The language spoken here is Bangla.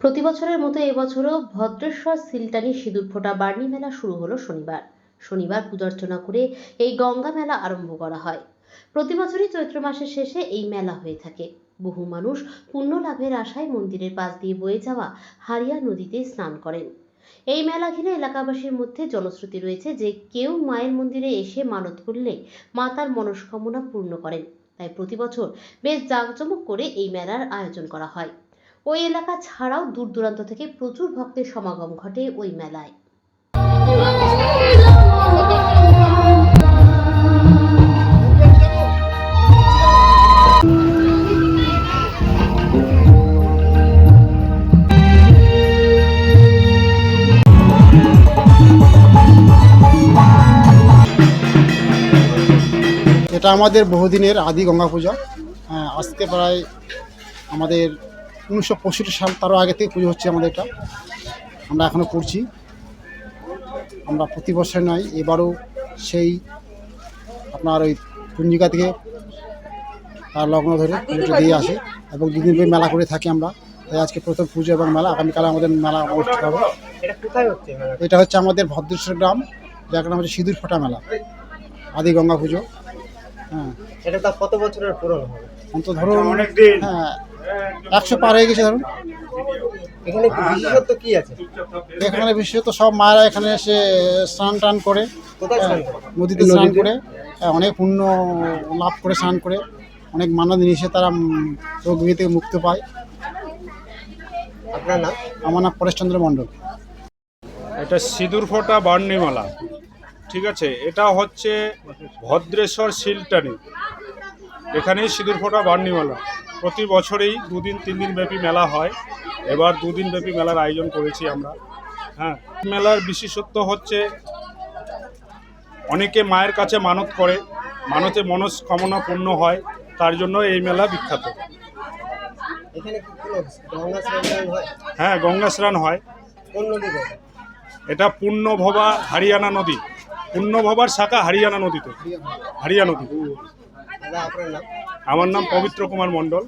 প্রতি বছরের মতো এবছরও ভদ্রেশ্বর সিলটানি সিঁদুর ফোঁটা বার্নি মেলা শুরু হলো শনিবার পূজার্চনা করে এই গঙ্গা মেলা আরম্ভ করা হয়। প্রতি বছরই চৈত্র মাসের শেষে এই মেলা হয়ে থাকে। বহু মানুষ পুণ্য লাভের আশায় মন্দিরের পাশ দিয়ে বয়ে যাওয়া হারিয়া নদীতে স্নান করেন। এই মেলা ঘিরে এলাকাবাসীর মধ্যে জনশ্রুতি রয়েছে যে কেউ মায়ের মন্দিরে এসে মানত করলে মা তার মনস্কামনা পূর্ণ করেন। তাই প্রতি বছর বেশ জাঁকজমক করে এই মেলার আয়োজন করা হয়। ওই এলাকা ছাড়াও দূর দূরান্ত থেকে প্রচুর ভক্তের সমাগম ঘটে ওই মেলায়। এটা আমাদের বহুদিনের আদি গঙ্গা পূজা। আজকে প্রায় আমাদের 1965 সাল, তারও আগে থেকে পুজো হচ্ছে আমাদের। এটা আমরা এখনও করছি। আমরা প্রতি বছর নয়, এবারও সেই আপনার ওই কুঞ্জিকা থেকে তার লগ্ন ধরে পুজোটা দিয়ে আসি এবং দুদিন ধরে মেলা করে থাকি আমরা। তাই আজকে প্রথম পুজো এবং মেলা, আগামীকালে আমাদের মেলা অনুষ্ঠিত হবে। এটা হচ্ছে আমাদের ভদ্রেশ্বর গ্রাম, যার নাম হচ্ছে সিঁদুর ফোঁটা মেলা, আদি গঙ্গা পুজো। হ্যাঁ, এটা তো কত বছরের পুরনো হবে? অন্তত ধরুন 100 পার হয়ে গেছে ধরুন। এখানে বিশেষত্ব কি আছে? এখানে বিশেষত সব মায়েরা এখানে এসে স্নান টান করে, কোথায় স্নান করে? নদীতে স্নান করে, অনেক পুণ্য লাভ করে স্নান করে, অনেক মানত নিয়ে এসে তারা রোগ ব্যাধি থেকে মুক্তি পায়। আপনার নাম? আমার নাম পরেশচন্দ্র মণ্ডল। এটা সিঁদুর ফোঁটা বার্নিমালা, ঠিক আছে। এটা হচ্ছে ভদ্রেশ্বর সিলটানি, এখানেই সিঁদুর ফোঁটা বার্নিমালা। প্রতি বছরেই 2-3 দিন ব্যাপী মেলা হয়। এবার 2 দিন ব্যাপী মেলার আয়োজন করেছি আমরা। হ্যাঁ, মেলার বিশেষত্ব হচ্ছে অনেকে মায়ের কাছে মানত করে, মানতে মনস্কামনা পূর্ণ হয়, তার জন্য এই মেলা বিখ্যাত। এখানে কি কোনো গঙ্গা স্নান হয়? হ্যাঁ, গঙ্গা স্নান হয়। কোন নদী গঙ্গা? এটা পূর্ণভবা হরিয়ানা নদী, পূর্ণভবার শাখা হরিয়ানা নদীতে, হরিয়া নদী। আপনার নাম? আমার নাম পবিত্র কুমার মণ্ডল।